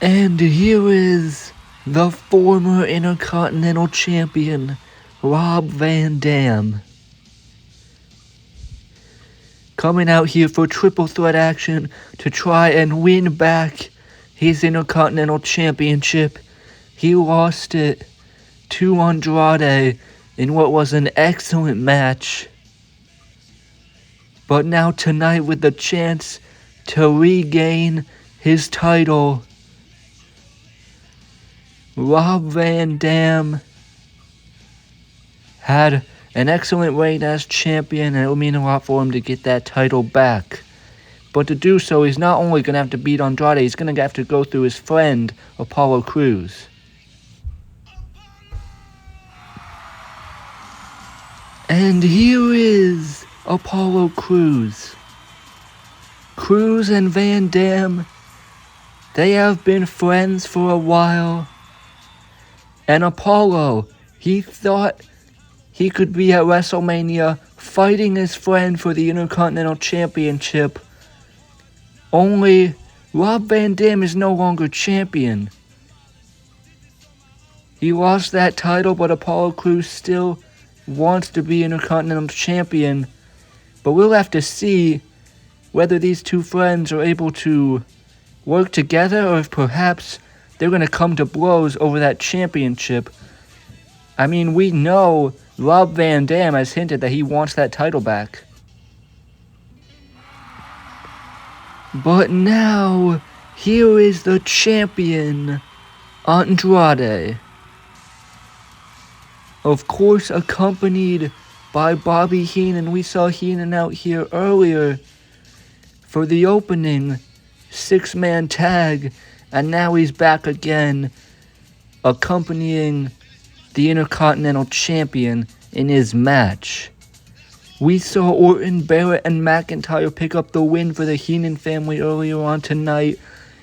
And here is the former Intercontinental Champion, Rob Van Dam, coming out here for triple threat action to try and win back his Intercontinental Championship. He lost it to Andrade in what was an excellent match. But now tonight, with the chance to regain his title, Rob Van Dam had an excellent reign as champion, and it would mean a lot for him to get that title back. But to do so, he's not only going to have to beat Andrade, he's going to have to go through his friend, Apollo Crews. And here is Apollo Crews. Crews and Van Dam, they have been friends for a while. And Apollo, he thought he could be at WrestleMania fighting his friend for the Intercontinental Championship. Only Rob Van Dam is no longer champion. He lost that title, but Apollo Crews still wants to be Intercontinental Champion. But we'll have to see whether these two friends are able to work together, or if perhaps they're going to come to blows over that championship. I mean, we know Rob Van Dam has hinted that he wants that title back. But now, here is the champion, Andrade. Of course, accompanied by Bobby Heenan. We saw Heenan out here earlier for the opening 6-man tag, and now he's back again, accompanying the Intercontinental Champion in his match. We saw Orton, Barrett, and McIntyre pick up the win for the Heenan family earlier on tonight.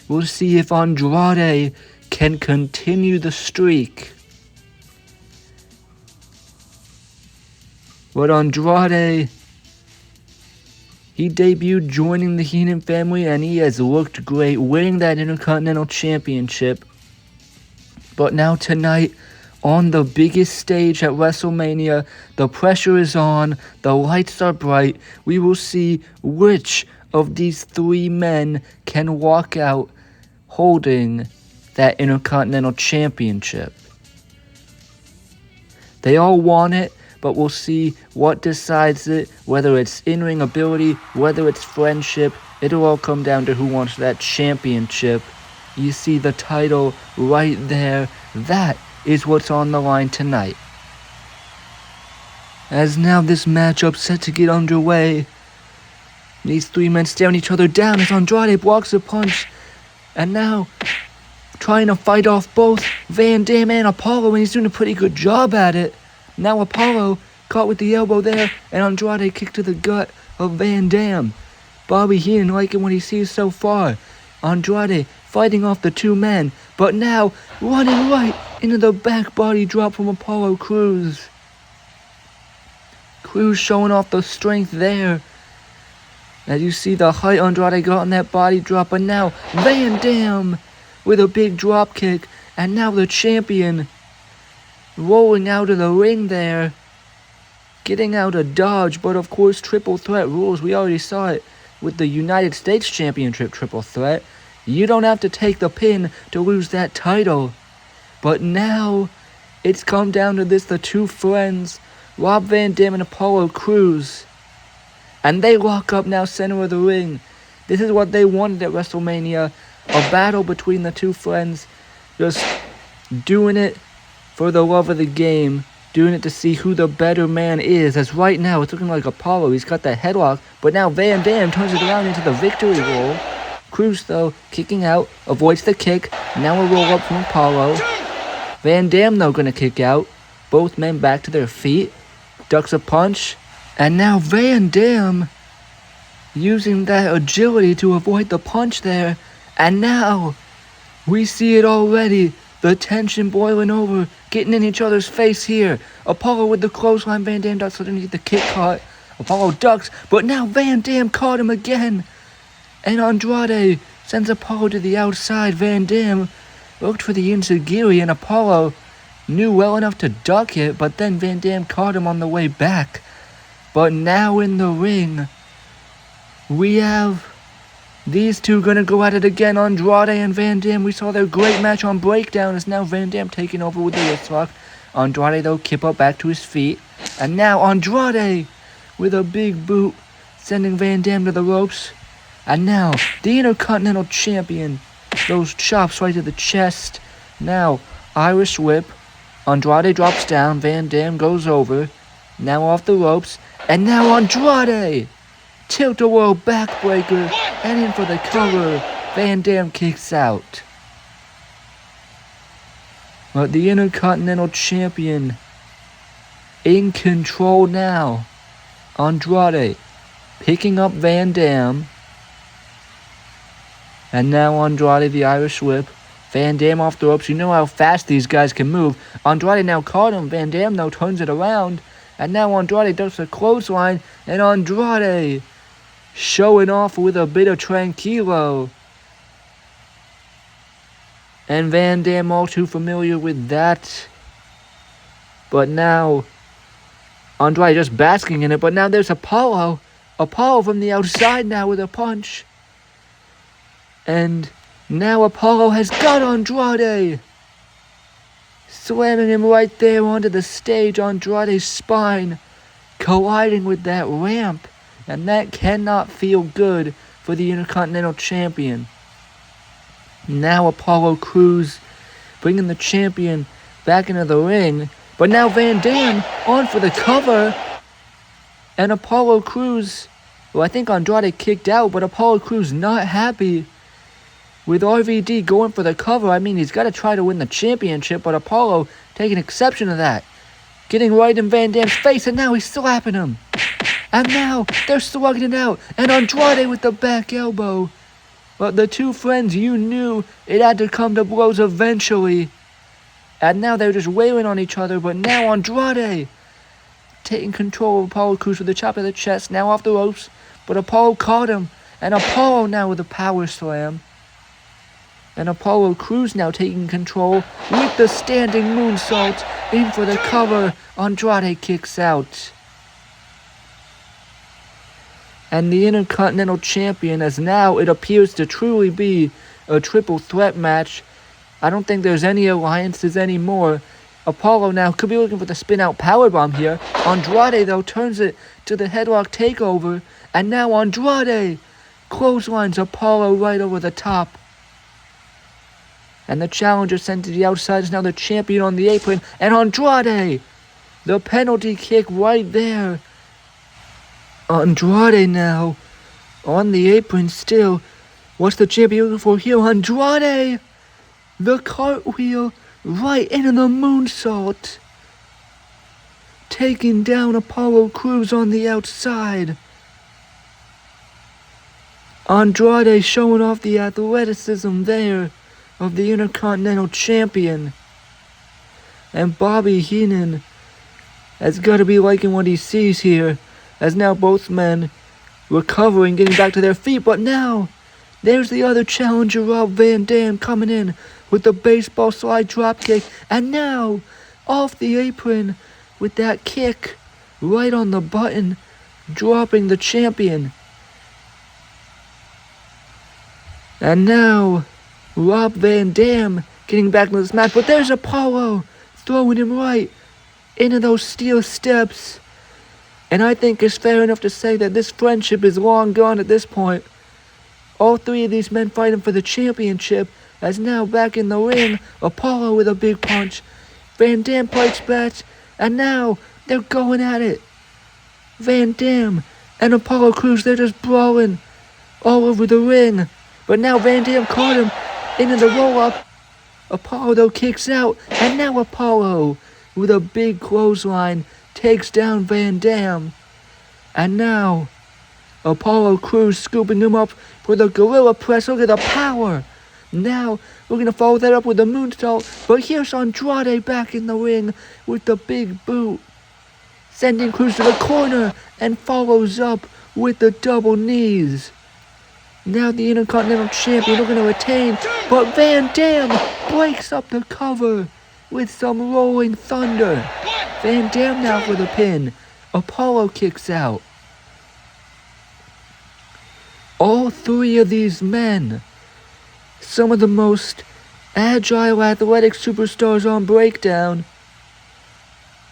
We'll see if Andrade can continue the streak. But Andrade, he debuted joining the Heenan family, and he has looked great, winning that Intercontinental Championship. But now tonight, on the biggest stage at WrestleMania, the pressure is on, the lights are bright. We will see which of these three men can walk out holding that Intercontinental Championship. They all want it, but we'll see what decides it, whether it's in-ring ability, whether it's friendship. It'll all come down to who wants that championship. You see the title right there. That is what's on the line tonight. As now this matchup set to get underway, these three men staring each other down as Andrade blocks a punch, and now trying to fight off both Van Dam and Apollo, and he's doing a pretty good job at it. Now Apollo caught with the elbow there, and Andrade kicked to the gut of Van Dam. Bobby Heenan liking what he sees so far. Andrade fighting off the two men, but now running right into the back body drop from Apollo Crews. Crews showing off the strength there. As you see the height Andrade got on that body drop, but now Van Dam with a big drop kick, and now the champion rolling out of the ring there, getting out a dodge. But of course, triple threat rules. We already saw it with the United States Championship triple threat. You don't have to take the pin to lose that title. But now it's come down to this, the two friends, Rob Van Dam and Apollo Crews, and they lock up now center of the ring. This is what they wanted at WrestleMania, a battle between the two friends, just doing it for the love of the game, doing it to see who the better man is. As right now it's looking like Apollo, he's got that headlock, but now Van Dam turns it around into the victory roll. Crews, though, kicking out, avoids the kick. Now a roll up from Apollo. Van Dam, though, gonna kick out. Both men back to their feet. Ducks a punch. And now Van Dam using that agility to avoid the punch there. And now we see it already. The tension boiling over, getting in each other's face here. Apollo with the clothesline. Van Dam ducks underneath the kick caught. Apollo ducks, but now Van Dam caught him again. And Andrade Sends Apollo to the outside. Van Dam looked for the enziguri, and Apollo knew well enough to duck it, but then Van Dam caught him on the way back. But now in the ring, we have these two gonna go at it again. Andrade and Van Dam. We saw their great match on Breakdown. It's now Van Dam taking over with the wrist lock. Andrade, though, kip up back to his feet. And now Andrade with a big boot, sending Van Dam to the ropes. And now the Intercontinental Champion. Those chops right to the chest. Now Irish whip. Andrade drops down. Van Dam goes over. Now off the ropes. And now Andrade. Tilt-a-whirl backbreaker. And in for the cover. Van Dam kicks out. But the Intercontinental Champion in control now. Andrade picking up Van Dam. And now Andrade, the Irish whip. Van Dam off the ropes. You know how fast these guys can move. Andrade now caught him. Van Dam, though, turns it around. And now Andrade does a clothesline. And Andrade showing off with a bit of tranquilo. And Van Dam all too familiar with that. But now Andrade just basking in it. But now there's Apollo. Apollo from the outside now with a punch. And now Apollo has got Andrade. Slamming him right there onto the stage. Andrade's spine colliding with that ramp. And that cannot feel good for the Intercontinental Champion. Now Apollo Crews bringing the champion back into the ring. But now Van Dam on for the cover. And Apollo Crews, well, I think Andrade kicked out, but Apollo Crews not happy with RVD going for the cover. I mean, he's got to try to win the championship, but Apollo taking exception to that. Getting right in Van Dam's face, and now he's slapping him. And now they're slugging it out. And Andrade with the back elbow. But the two friends, you knew it had to come to blows eventually. And now they're just wailing on each other. But now Andrade taking control of Apollo Crews with a chop to the chest. Now off the ropes. But Apollo caught him. And Apollo now with a power slam. And Apollo Crews now taking control with the standing moonsault. In for the cover. Andrade kicks out. And the Intercontinental Champion, as now it appears to truly be a triple threat match. I don't think there's any alliances anymore. Apollo now could be looking for the spin out powerbomb here. Andrade, though, turns it to the headlock takeover. And now Andrade clotheslines Apollo right over the top. And the challenger sent to the outside is now the champion on the apron. And Andrade, the penalty kick right there. Andrade now on the apron still. What's the champion looking for here? Andrade! The cartwheel right into the moonsault. Taking down Apollo Crews on the outside. Andrade showing off the athleticism there of the Intercontinental Champion. And Bobby Heenan has got to be liking what he sees here, as now both men recovering, getting back to their feet. But now there's the other challenger, Rob Van Dam, coming in with the baseball slide dropkick. And now off the apron with that kick right on the button, dropping the champion. And now Rob Van Dam getting back into this match. But there's Apollo throwing him right into those steel steps. And I think it's fair enough to say that this friendship is long gone at this point. All three of these men fighting for the championship, as now back in the ring, Apollo with a big punch. Van Dam fights back, and now they're going at it. Van Dam and Apollo Crews, they're just brawling all over the ring. But now Van Dam caught him into the roll-up. Apollo, though, kicks out, and now Apollo with a big clothesline takes down Van Dam. And now Apollo Crews scooping him up for the gorilla press. Look at the power. Now we're going to follow that up with the moonsault. But here's Andrade back in the ring with the big boot. Sending Crews to the corner and follows up with the double knees. Now the Intercontinental Champion looking to retain, but Van Dam breaks up the cover with some rolling thunder. Van Dam now for the pin. Apollo kicks out. All three of these men, some of the most agile athletic superstars on Breakdown.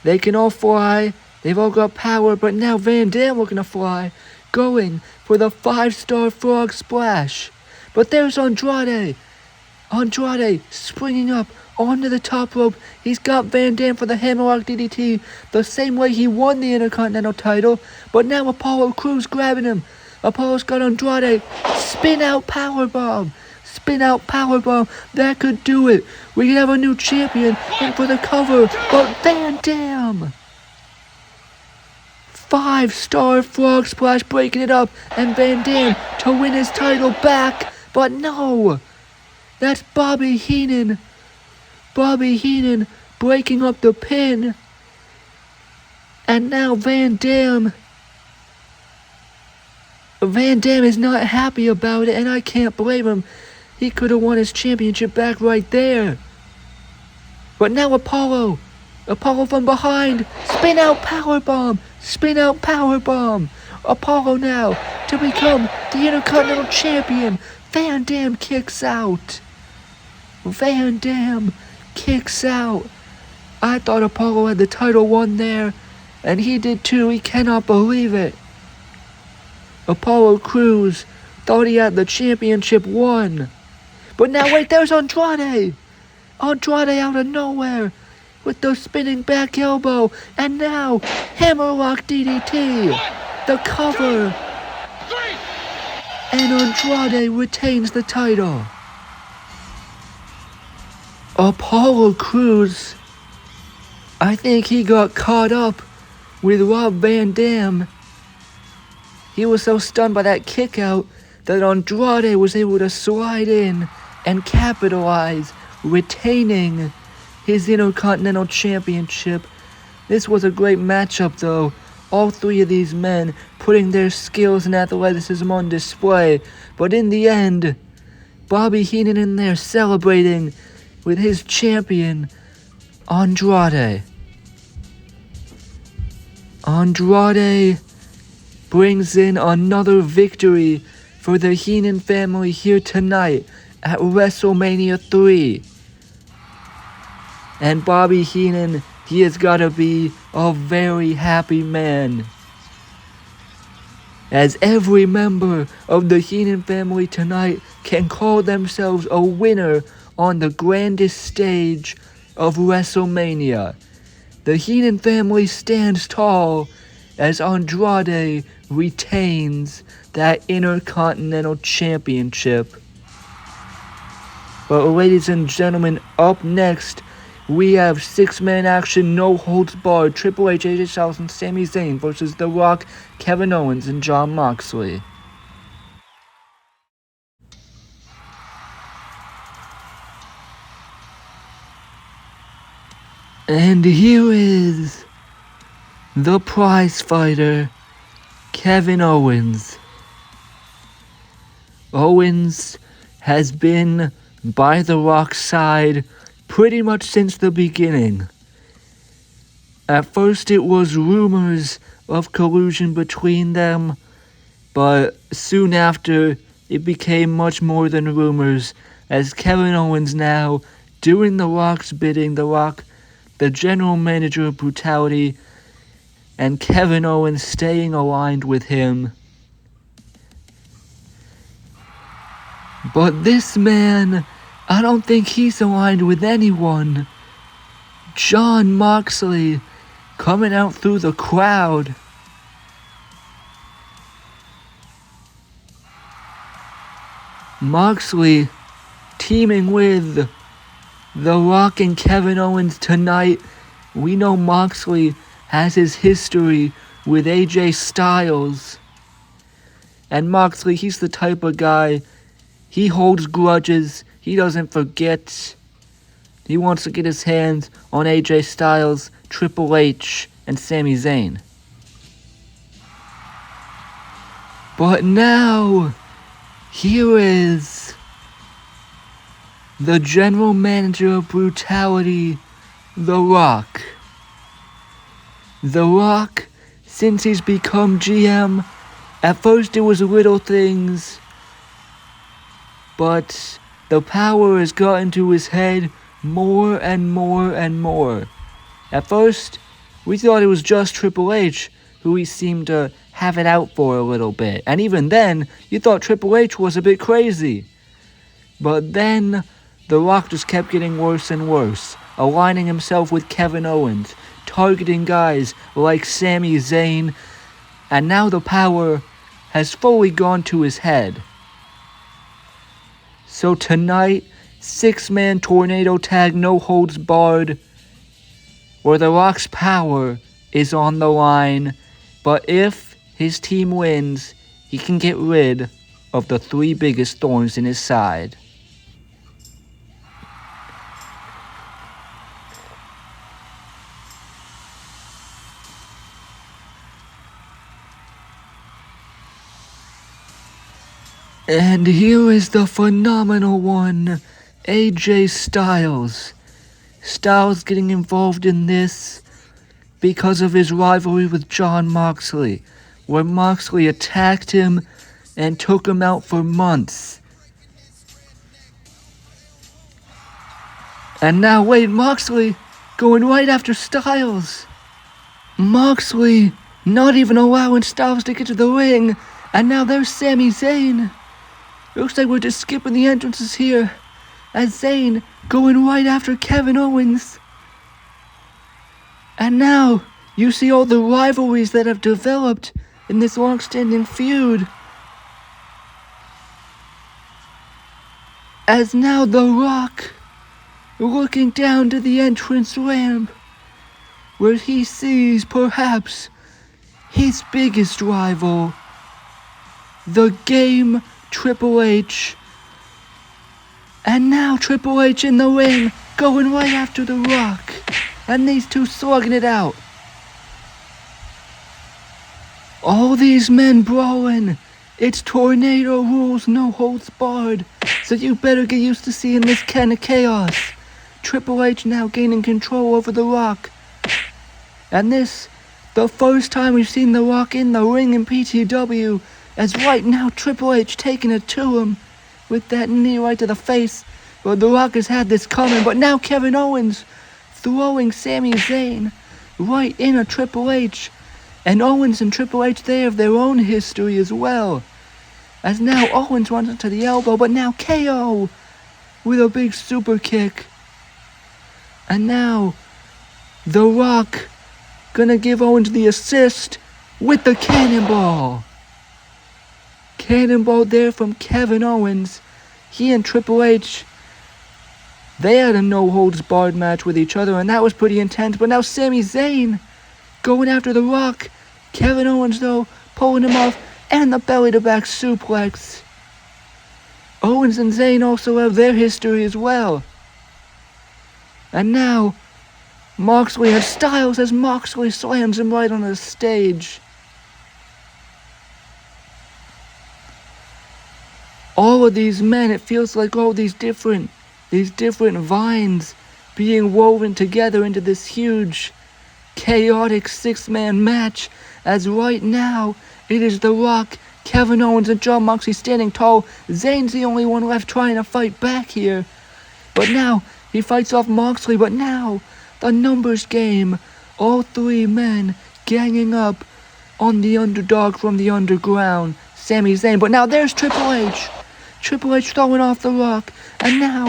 They can all fly, they've all got power, but now Van Dam looking to fly, going for the 5-star frog splash. But there's Andrade. Andrade springing up onto the top rope. He's got Van Dam for the Hammerlock DDT, the same way he won the Intercontinental title. But now Apollo Crews grabbing him. Apollo's got Andrade. Spin out powerbomb. Spin out powerbomb. That could do it. We could have a new champion in for the cover. But Van Dam. 5-star frog splash breaking it up. And Van Dam to win his title back. But no. That's Bobby Heenan. Bobby Heenan breaking up the pin. And now Van Dam is not happy about it, and I can't blame him. He could have won his championship back right there. But now Apollo from behind. Spin out powerbomb. Spin out powerbomb. Apollo now to become the Intercontinental Champion. Van Dam kicks out. Van Dam kicks out. I thought Apollo had the title won there, and he did too. He cannot believe it. Apollo Crews thought he had the championship won. But now wait, there's Andrade. Andrade out of nowhere with the spinning back elbow. And now Hammerlock DDT. The cover. And Andrade retains the title. Apollo Crews, I think he got caught up with Rob Van Dam. He was so stunned by that kick out that Andrade was able to slide in and capitalize, retaining his Intercontinental Championship. This was a great matchup though. All three of these men putting their skills and athleticism on display. But in the end, Bobby Heenan in there celebrating with his champion, Andrade. Andrade brings in another victory for the Heenan family here tonight at WrestleMania 3. And Bobby Heenan, he has got to be a very happy man, as every member of the Heenan family tonight can call themselves a winner on the grandest stage of WrestleMania. The Heenan family stands tall as Andrade retains that Intercontinental Championship. But ladies and gentlemen, up next, we have 6-man action, no holds barred. Triple H, AJ Stlyes, and Sami Zayn versus The Rock, Kevin Owens, and Jon Moxley. And here is the prize fighter, Kevin Owens. Owens has been by The Rock's side pretty much since the beginning. At first it was rumors of collusion between them, but soon after it became much more than rumors, as Kevin Owens now doing The Rock's bidding. The Rock, the general manager of Brutality, and Kevin Owens staying aligned with him. But this man, I don't think he's aligned with anyone. Jon Moxley coming out through the crowd. Moxley teaming with The Rock and Kevin Owens tonight. We know Moxley has his history with AJ Stlyes. And Moxley, he's the type of guy, he holds grudges, he doesn't forget. He wants to get his hands on AJ Stlyes, Triple H, and Sami Zayn. But now, here is the general manager of Brutality, The Rock. The Rock, since he's become GM, at first it was little things, but the power has gotten to his head more and more and more. At first, we thought it was just Triple H who he seemed to have it out for a little bit. And even then, you thought Triple H was a bit crazy. But then, The Rock just kept getting worse and worse, aligning himself with Kevin Owens, targeting guys like Sami Zayn, and now the power has fully gone to his head. So tonight, 6-man tornado tag, no holds barred, where The Rock's power is on the line, but if his team wins, he can get rid of the 3 biggest thorns in his side. And here is the phenomenal one, AJ Stlyes. Styles getting involved in this because of his rivalry with Jon Moxley, where Moxley attacked him and took him out for months. And now, wait, Moxley going right after Styles. Moxley not even allowing Styles to get to the ring, and now there's Sami Zayn. Looks like we're just skipping the entrances here, as Zayn going right after Kevin Owens. And now, you see all the rivalries that have developed in this long-standing feud. As now The Rock, looking down to the entrance ramp, where he sees perhaps his biggest rival, the Game Triple H. And now Triple H in the ring, going right after The Rock. And these two slugging it out. All these men brawling. It's tornado rules, no holds barred. So you better get used to seeing this kind of chaos. Triple H now gaining control over The Rock. And this, the first time we've seen The Rock in the ring in PTW. As right now Triple H taking it to him with that knee right to the face. Well, The Rock has had this coming, but now Kevin Owens throwing Sami Zayn right in a Triple H. And Owens and Triple H, they have their own history as well. As now Owens runs into the elbow, but now KO with a big super kick. And now The Rock gonna give Owens the assist with the cannonball. Cannonball there from Kevin Owens. He and Triple H, they had a no-holds-barred match with each other, and that was pretty intense. But now Sami Zayn going after The Rock. Kevin Owens, though, pulling him off, and the belly-to-back suplex. Owens and Zayn also have their history as well. And now, Moxley has Styles as Moxley slams him right on the stage. All of these men, it feels like all these different vines being woven together into this huge, chaotic 6-man match. As right now, it is The Rock, Kevin Owens, and Jon Moxley standing tall. Zayn's the only one left trying to fight back here. But now, he fights off Moxley, but now, the numbers game. All 3 men ganging up on the underdog from the underground, Sami Zayn. But now there's Triple H. Triple H throwing off The Rock, and now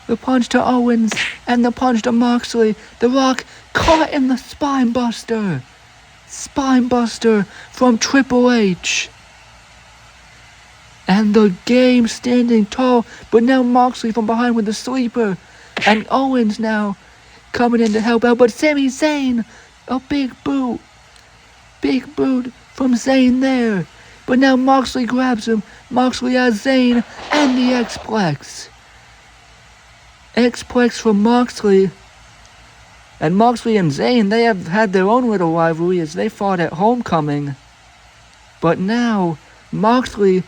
the punch to Owens and the punch to Moxley. The Rock caught in the spine buster. Spine buster from Triple H. And the Game standing tall, but now Moxley from behind with the sleeper. And Owens now coming in to help out, but Sami Zayn, a big boot. Big boot from Zayn there. But now Moxley grabs him. Moxley has Zayn and the X-Plex. X-Plex from Moxley. And Moxley and Zayn, they have had their own little rivalry as they fought at Homecoming. But now, Moxley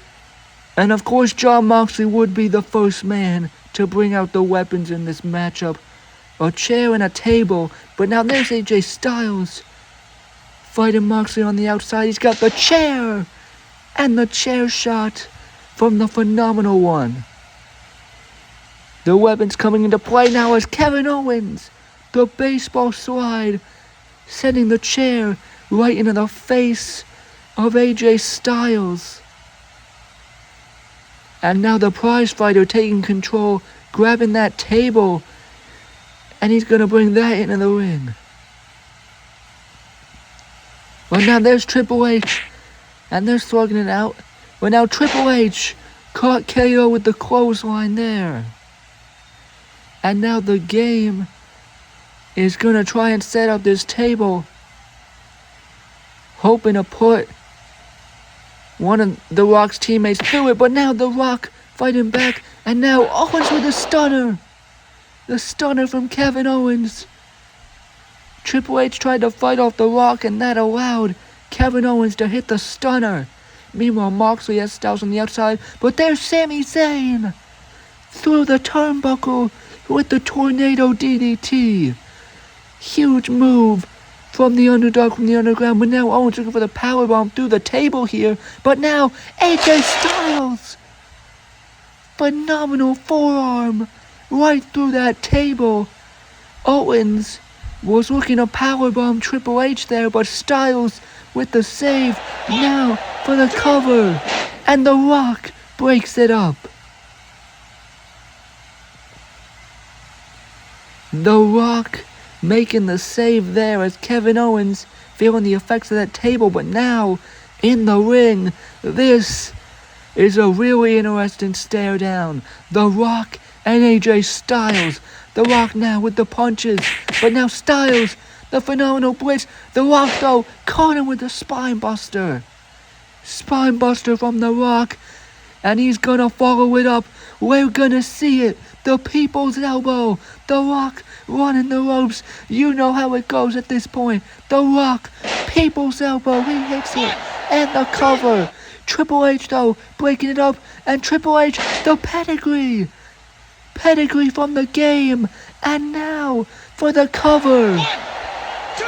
And of course, Jon Moxley would be the first man to bring out the weapons in this matchup. A chair and a table. But now there's AJ Stlyes fighting Moxley on the outside. He's got the chair and the chair shot from the Phenomenal One. The weapons coming into play now as Kevin Owens, the baseball slide, sending the chair right into the face of AJ Stlyes. And now the prize fighter taking control, grabbing that table, and he's going to bring that into the ring. Well, now there's Triple H, and they're slugging it out. But now Triple H caught KO with the clothesline there. And now the game is going to try and set up this table, hoping to put one of The Rock's teammates through it. But now The Rock fighting back, and now Owens with a stunner. The stunner from Kevin Owens. Triple H tried to fight off The Rock, and that allowed Kevin Owens to hit the stunner. Meanwhile, Moxley has Stlyes on the outside, but there's Sami Zayn through the turnbuckle with the Tornado DDT. Huge move from the underdog from the underground, but now Owens looking for the powerbomb through the table here. But now AJ Stlyes, phenomenal forearm right through that table. Owens was looking to powerbomb Triple H there, but Stlyes with the save now for the cover, and The Rock breaks it up. The Rock making the save there as Kevin Owens feeling the effects of that table. But now in the ring, this is a really interesting stare down. The Rock and AJ Stlyes. The Rock now with the punches, but now Stlyes, the phenomenal blitz. The Rock though caught him with the spine buster. Spine buster from The Rock, and he's gonna follow it up. We're gonna see it. The People's Elbow. The Rock running the ropes. You know how it goes at this point. The Rock, People's Elbow. He hits it. And the cover. Triple H though breaking it up. And Triple H, the pedigree. Pedigree from the game. And now for the cover. 1, 2.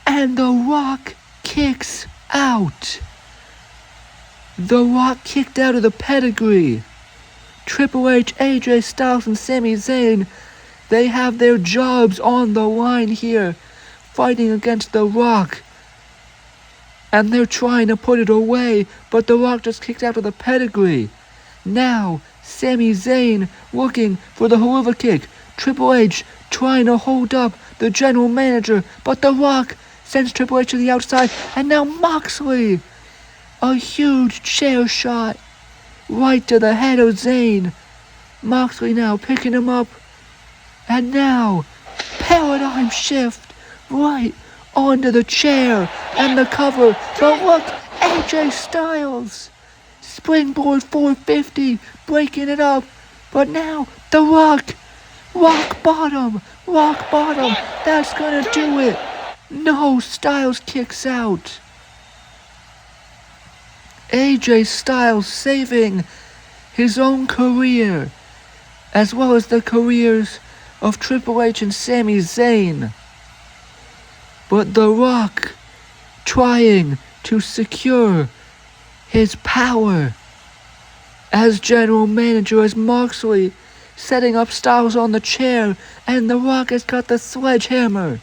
And The Rock kicks out. The Rock kicked out of the pedigree. Triple H, AJ Stlyes, and Sami Zayn, they have their jobs on the line here, fighting against The Rock. And they're trying to put it away, but The Rock just kicked out of the pedigree. Now, Sami Zayn looking for the Haluva kick. Triple H trying to hold up the general manager, but The Rock sends Triple H to the outside, and now Moxley. A huge chair shot right to the head of Zayn. Moxley now picking him up. And now, paradigm shift right onto the chair and the cover. But look, AJ Stlyes. Springboard 450, breaking it up. But now, The Rock. Rock bottom. That's gonna do it. No, Stlyes kicks out. AJ Stlyes saving his own career, as well as the careers of Triple H and Sami Zayn. But The Rock trying to secure his power as general manager, as Moxley setting up Stlyes on the chair, and The Rock has got the sledgehammer.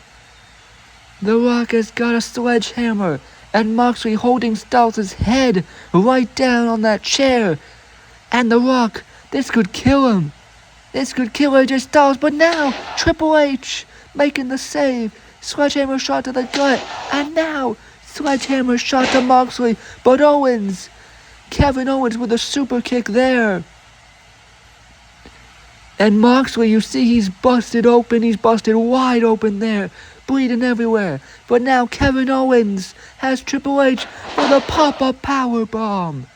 The Rock has got a sledgehammer, and Moxley holding Stlyes' head right down on that chair. And The Rock, this could kill him. This could kill AJ Stlyes, but now Triple H making the save. Sledgehammer shot to the gut, and now sledgehammer shot to Moxley, but Owens, Kevin Owens with a super kick there. And Moxley, you see he's busted open, he's busted wide open there, bleeding everywhere. But now Kevin Owens has Triple H with a pop-up powerbomb.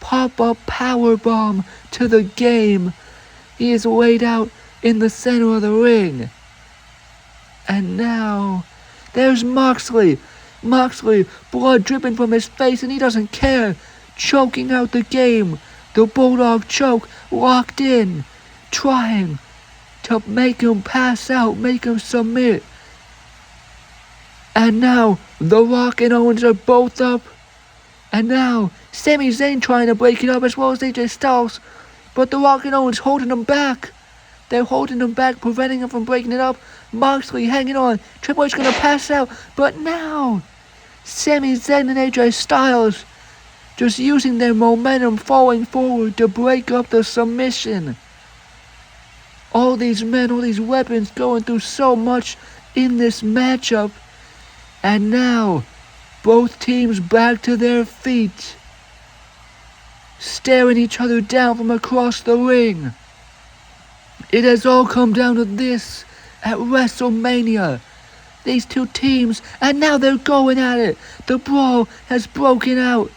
Pop-up powerbomb to the game. He is laid out in the center of the ring. And now, there's Moxley. Moxley, blood dripping from his face, and he doesn't care. choking out the game. The Bulldog choke locked in, trying to make him pass out, make him submit. And now The Rock and Owens are both up. And now Sami Zayn trying to break it up as well as AJ Stlyes. But The Rock and Owens holding him back. They're holding him back, preventing him from breaking it up. Moxley hanging on. Triple H gonna pass out. But now Sami Zayn and AJ Stlyes just using their momentum falling forward to break up the submission. All these men, all these weapons going through so much in this matchup. And now, both teams back to their feet, staring each other down from across the ring. It has all come down to this at WrestleMania. These two teams, and now they're going at it. The brawl has broken out.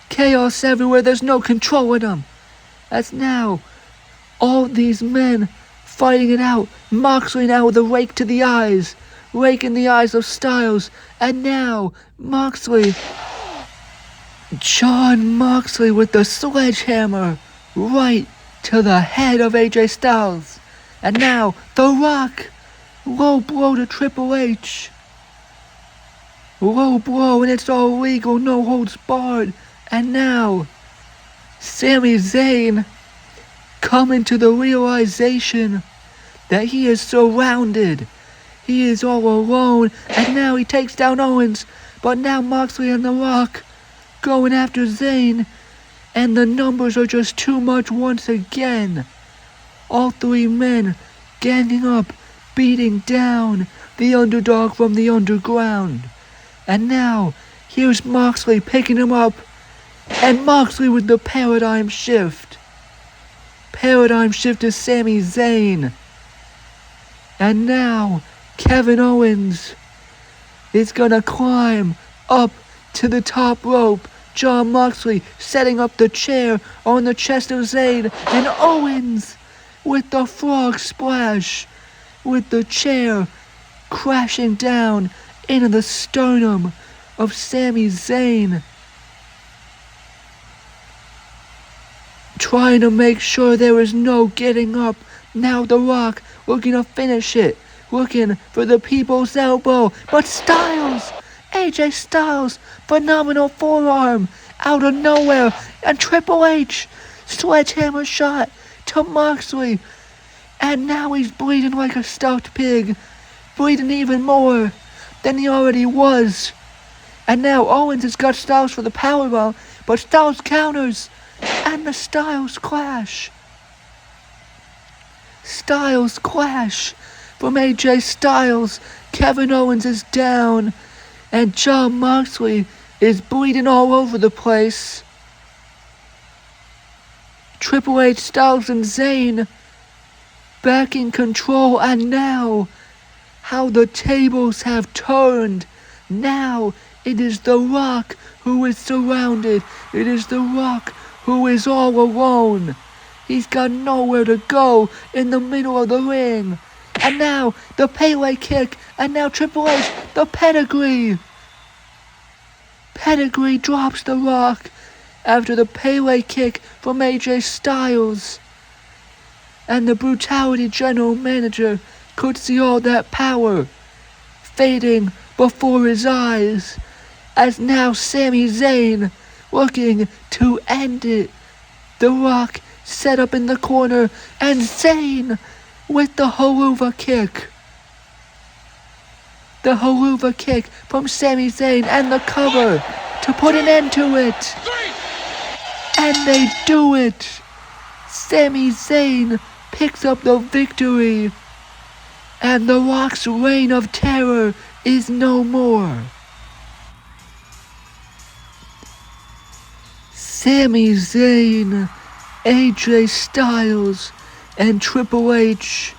Chaos everywhere, there's no controlling them. As now, all these men fighting it out. Moxley now with a rake to the eyes. Rake in the eyes of Stlyes. And now, Moxley. Jon Moxley with the sledgehammer right to the head of AJ Stlyes. And now, The Rock. Low blow to Triple H. Low blow, and it's all legal, no holds barred. And now, Sami Zayn coming to the realization that he is surrounded. He is all alone, and now he takes down Owens. But now Moxley and The Rock going after Zayn, and the numbers are just too much once again. All three men ganging up, beating down the underdog from the underground. And now, here's Moxley picking him up, and Moxley with the paradigm shift. Paradigm shift to Sami Zayn. And now, Kevin Owens is gonna climb up to the top rope. Jon Moxley setting up the chair on the chest of Zayn, and Owens with the frog splash, with the chair crashing down into the sternum of Sami Zayn. Trying to make sure there is no getting up. Now The Rock looking to finish it. Looking for the people's elbow. But Stlyes! AJ Stlyes! Phenomenal forearm! Out of nowhere! And Triple H! Sledgehammer shot to Moxley. And now he's bleeding like a stuffed pig. Bleeding even more than he already was. And now Owens has got Stlyes for the powerbomb. But Stlyes counters. And the Stlyes clash. Stlyes clash from AJ Stlyes. Kevin Owens is down. And Jon Moxley is bleeding all over the place. Triple H, Stlyes, and Zayn back in control. And now, how the tables have turned. Now, it is The Rock who is surrounded. It is The Rock who is all alone. He's got nowhere to go in the middle of the ring. And now, the Pele kick. And now Triple H, the pedigree. Pedigree drops The Rock after the Pele kick from AJ Stlyes. And the Brutality general manager could see all that power fading before his eyes. As now Sami Zayn looking to end it. The Rock set up in the corner, and Zayn with the Haruva kick. The Haruva kick from Sami Zayn and the cover to put an end to it. And they do it. Sami Zayn picks up the victory. And The Rock's reign of terror is no more. Sami Zayn, AJ Stlyes, and Triple H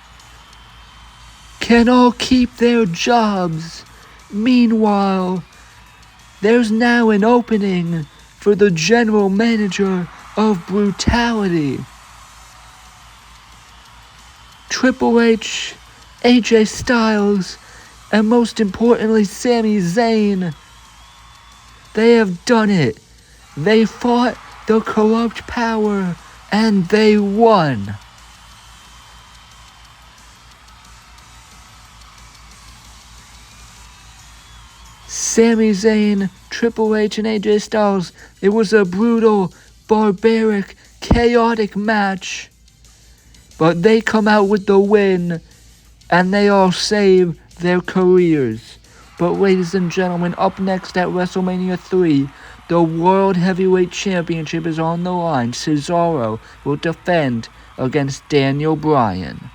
can all keep their jobs. Meanwhile, there's now an opening for the general manager of Brutality. Triple H, AJ Stlyes, and most importantly Sami Zayn, they have done it. They fought the corrupt power, and they won. Sami Zayn, Triple H, and AJ Stlyes. It was a brutal, barbaric, chaotic match. But they come out with the win, and they all save their careers. But ladies and gentlemen, up next at WrestleMania 3, the World Heavyweight Championship is on the line. Cesaro will defend against Daniel Bryan.